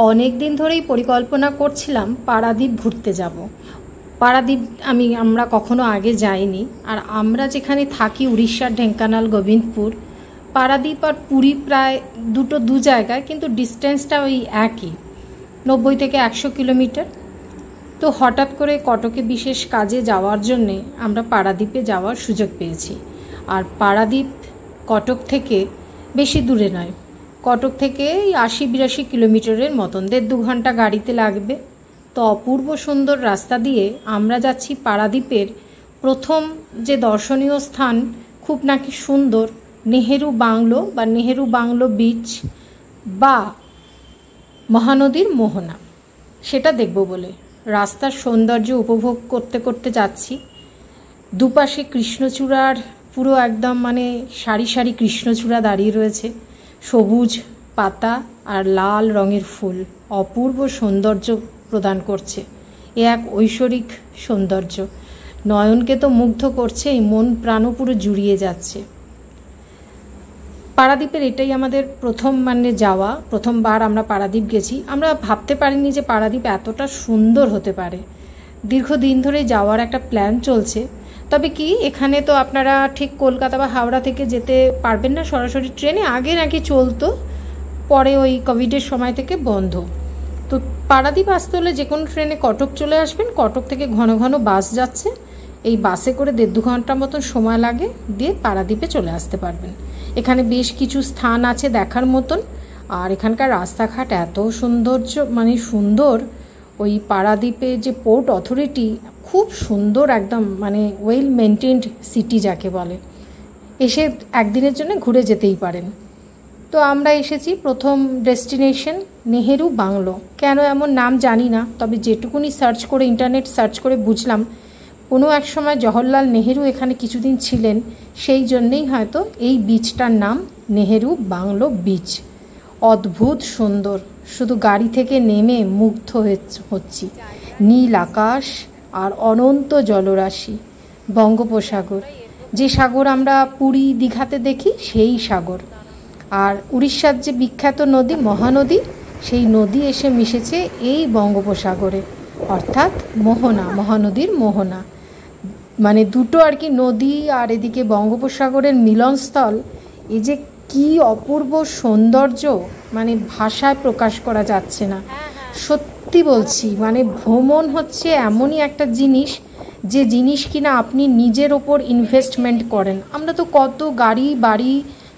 অনেক দিন ধরেই পরিকল্পনা করছিলাম পারাদ্বীপ ঘুরতে যাব। পারাদ্বীপ আমরা কখনো আগে যাইনি। আর আমরা যেখানে থাকি উড়িষ্যার ঢেঙ্কানাল গোবিন্দপুর, পারাদ্বীপ আর পুরী প্রায় দু জায়গায়, কিন্তু ডিস্টেন্সটা ওই একই, 90 থেকে 100 কিলোমিটার। তো হঠাৎ করে কটকে বিশেষ কাজে যাওয়ার জন্যে আমরা পারাদ্বীপে যাওয়ার সুযোগ পেয়েছি। আর পারাদ্বীপ কটক থেকে বেশি দূরে নয়, কটক থেকে 80-82 কিলোমিটারের মতন, 1.5-2 ঘন্টা গাড়িতে লাগবে। তো অপূর্ব সুন্দর রাস্তা দিয়ে আমরা যাচ্ছি পারাদ্বীপের প্রথম যে দর্শনীয় স্থান, খুব নাকি সুন্দর, নেহেরু বাংলো বা নেহেরু বাংলো বিচ বা মহানদীর মোহনা, সেটা দেখব বলে রাস্তার সৌন্দর্য উপভোগ করতে করতে যাচ্ছি। দুপাশে কৃষ্ণচূড়ার পুরো একদম সারি সারি কৃষ্ণচূড়া দাঁড়িয়ে রয়েছে, সবুজ পাতা আর লাল রঙের ফুল অপূর্ব সৌন্দর্য প্রদান করছে। এ এক ঐশ্বরিক সৌন্দর্য, নয়নকে তো মুগ্ধ করছেই, মন প্রাণও পুরো জুড়িয়ে যাচ্ছে। পারাদ্বীপের এটাই আমাদের প্রথমবার আমরা পারাদ্বীপ গেছি। আমরা ভাবতে পারিনি যে পারাদ্বীপ এতটা সুন্দর হতে পারে। দীর্ঘদিন ধরে যাওয়ার একটা প্ল্যান চলছে। তবে কি, এখানে তো আপনারা ঠিক কলকাতা বা হাওড়া থেকে যেতে পারবেন না সরাসরি ট্রেনে, আগে নাকি চলতো, পরে ওই কোভিডের সময় থেকে বন্ধ। তো পারাদ্বীপ আসতে হলে যে কোনো ট্রেনে কটক চলে আসবেন, কটক থেকে ঘন ঘন বাস যাচ্ছে, এই বাসে করে 1.5-2 ঘন্টা মতন সময় লাগে, দিয়ে পারাদ্বীপে চলে আসতে পারবেন। এখানে বেশ কিছু স্থান আছে দেখার মতন। আর এখানকার রাস্তাঘাট এত সুন্দর। ওই পারাদ্বীপে যে পোর্ট অথরিটি, খুব সুন্দর, একদম ওয়েল মেনটেন্ড সিটি যাকে বলে। এসে একদিনের জন্য ঘুরে যেতেই পারেন। তো আমরা এসেছি প্রথম ডেস্টিনেশন নেহেরু বাংলো। কেন এমন নাম জানি না, তবে যেটুকুনি ইন্টারনেট সার্চ করে বুঝলাম, কোনো এক সময় জওহরলাল নেহেরু এখানে কিছুদিন ছিলেন, সেই জন্যেই হয়তো এই বিচটার নাম নেহেরু বাংলো বিচ। অদ্ভুত সুন্দর, শুধু গাড়ি থেকে নেমে মুগ্ধ হচ্ছি। নীল আকাশ আর অনন্ত জলরাশি, বঙ্গোপসাগর, যে সাগর আমরা পুরী দীঘাতে দেখি সেই সাগর। আর উড়িষ্যার যে বিখ্যাত নদী মহানদী, সেই নদী এসে মিশেছে এই বঙ্গোপসাগরে, অর্থাৎ মহানদীর মোহনা। দুটো আর কি নদী, আর এদিকে বঙ্গোপসাগরের মিলনস্থল। এই যে কি অপূর্ব সৌন্দর্য, ভাষায় প্রকাশ করা যাচ্ছে না। সত্যি বলছি, ভ্রমণ হচ্ছে এমনই একটা জিনিস, যে জিনিস কিনা আপনি নিজের ওপর ইনভেস্টমেন্ট করেন। আমরা তো কত গাড়ি বাড়ি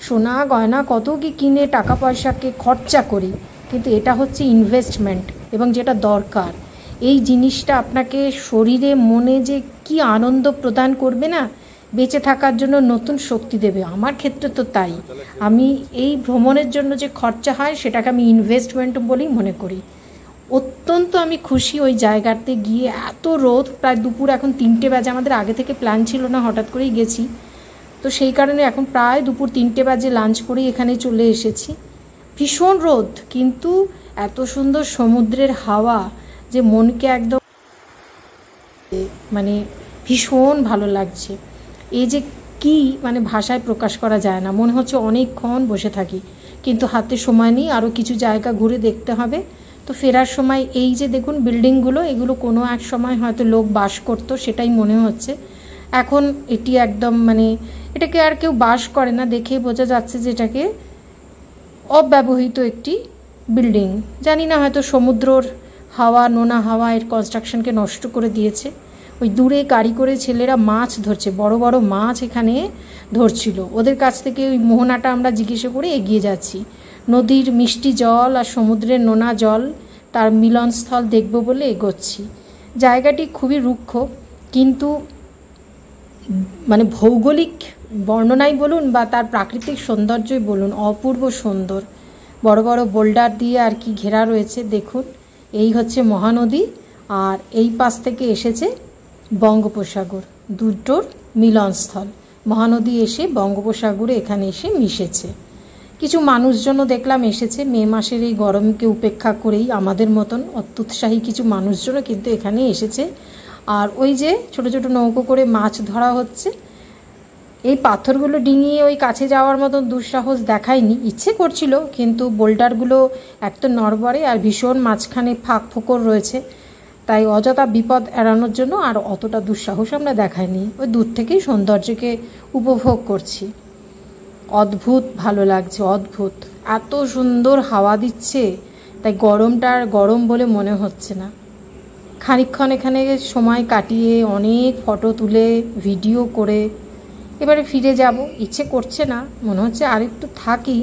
সোনা গয়না কত কি কিনে টাকা পয়সাকে খরচা করি, কিন্তু এটা হচ্ছে ইনভেস্টমেন্ট, এবং যেটা দরকার। এই জিনিসটা আপনাকে শরীরে মনে যে কি আনন্দ প্রদান করবে না, বেঁচে থাকার জন্য নতুন শক্তি দেবে। আমার ক্ষেত্রে তো তাই। আমি এই ভ্রমণের জন্য যে খরচা হয়, সেটাকে আমি ইনভেস্টমেন্ট বলেই মনে করি। অত্যন্ত আমি খুশি ওই জায়গাতে গিয়ে। এত রোদ, প্রায় দুপুর এখন 3টে বাজে, আমাদের আগে থেকে প্ল্যান ছিল না, হঠাৎ করেই গেছি। তো সেই কারণে এখন প্রায় দুপুর 3টে বাজে, লাঞ্চ করেই এখানে চলে এসেছি। ভীষণ রোদ, কিন্তু এত সুন্দর সমুদ্রের হাওয়া যে মনকে একদম ভীষণ ভালো লাগছে। এই যে কি ভাষায় প্রকাশ করা যায় না। মনে হচ্ছে অনেকক্ষণ বসে থাকি, কিন্তু হাতে সময় নেই, আরও কিছু জায়গা ঘুরে দেখতে হবে। তো ফেরার সময় এই যে দেখুন বিল্ডিংগুলো, এগুলো কোনো এক সময় হয়তো লোক বাস করতো, সেটাই মনে হচ্ছে। এখন এটি একদম এটাকে আর কেউ বাস করে না, দেখেই বোঝা যাচ্ছে যে এটাকে অব্যবহৃত একটি বিল্ডিং। জানি না, হয়তো সমুদ্রর হাওয়া, নোনা হাওয়া এর কনস্ট্রাকশনকে নষ্ট করে দিয়েছে। ওই দূরে গাড়ি করে ছেলেরা মাছ ধরছে, বড় বড় মাছ এখানে ধরছিল। ওদের কাছ থেকে ওই মোহনাটা আমরা জিজ্ঞাসা করে এগিয়ে যাচ্ছি। নদীর মিষ্টি জল আর সমুদ্রের নোনা জল, তার মিলনস্থল দেখব বলে এগোচ্ছি। জায়গাটি খুবই রুক্ষ, কিন্তু ভৌগোলিক বর্ণনাই বলুন বা তার প্রাকৃতিক সৌন্দর্যই বলুন, অপূর্ব সুন্দর। বড় বড় বোল্ডার দিয়ে আর কি ঘেরা রয়েছে। দেখুন, এই হচ্ছে মহানদী, আর এই পাশ থেকে এসেছে বঙ্গোপসাগর, দুটোর মিলনস্থল। মহানদী এসে বঙ্গোপসাগরে এখানে এসে মিশেছে। কিছু মানুষজনও দেখলাম এসেছে, মে মাসের এই গরমকে উপেক্ষা করেই আমাদের মতন অত্যুৎসাহী কিছু মানুষজনও কিন্তু এখানে এসেছে। আর ওই যে ছোট ছোট নৌকো করে মাছ ধরা হচ্ছে, এই পাথরগুলো ডিঙিয়ে ওই কাছে যাওয়ার মতন দুঃসাহস দেখায়নি, ইচ্ছে করছিল, কিন্তু বোল্ডারগুলো এক তো নড়বড়ে আর ভীষণ মাঝখানে ফাঁক ফোকর রয়েছে, তাই অযথা বিপদ এড়ানোর জন্য আর অতটা দুঃসাহস আমরা দেখাইনি। ওই দূর থেকেই সৌন্দর্যকে উপভোগ করছি। অদ্ভুত ভালো লাগছে, অদ্ভুত, এত সুন্দর হাওয়া দিচ্ছে, তাই গরমটা আর গরম বলে মনে হচ্ছে না। খানিকক্ষণ এখানে সময় কাটিয়ে অনেক ফটো তুলে ভিডিও করে এবারে ফিরে যাব। ইচ্ছে করছে না, মনে হচ্ছে আর একটু থাকি,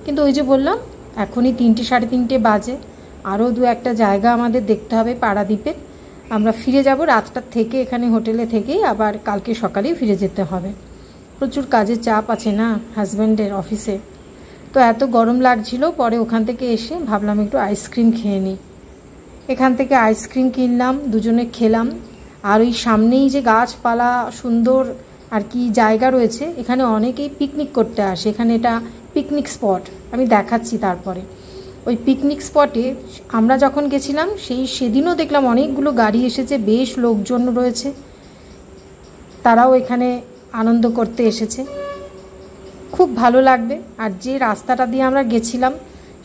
কিন্তু ওই যে বললাম এখনই 3টে সাড়ে 3টে বাজে, আরও 2-1টা জায়গা আমাদের দেখতে হবে পারাদ্বীপে। আমরা ফিরে যাব রাতটা থেকে, এখানে হোটেলে থেকেই আবার কালকে সকালেই ফিরে যেতে হবে। প্রচুর কাজের চাপ আছে না হাজব্যান্ডের অফিসে, তো এত গরম লাগছিল, পরে ওখান থেকে এসে ভাবলাম একটু আইসক্রিম খেয়ে নিই। এখান থেকে আইসক্রিম কিনলাম, দুজনে খেলাম। আর ওই সামনেই যে গাছপালা সুন্দর আর কি জায়গা রয়েছে, এখানে অনেকেই পিকনিক করতে আসে, এখানে এটা পিকনিক স্পট, আমি দেখাচ্ছি। তারপরে ওই পিকনিক স্পটে আমরা যখন গেছিলাম সেদিনও দেখলাম অনেকগুলো গাড়ি এসেছে, বেশ লোকজন রয়েছে, তারাও এখানে আনন্দ করতে এসেছে। খুব ভালো লাগবে। আর যে রাস্তাটা দিয়ে আমরা গেছিলাম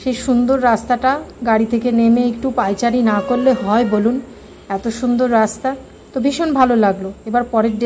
সেই সুন্দর রাস্তাটা, গাড়ি থেকে নেমে একটু পায়চারি না করলে হয় বলুন, এত সুন্দর রাস্তা, তো ভীষণ ভালো লাগলো। এবার পরের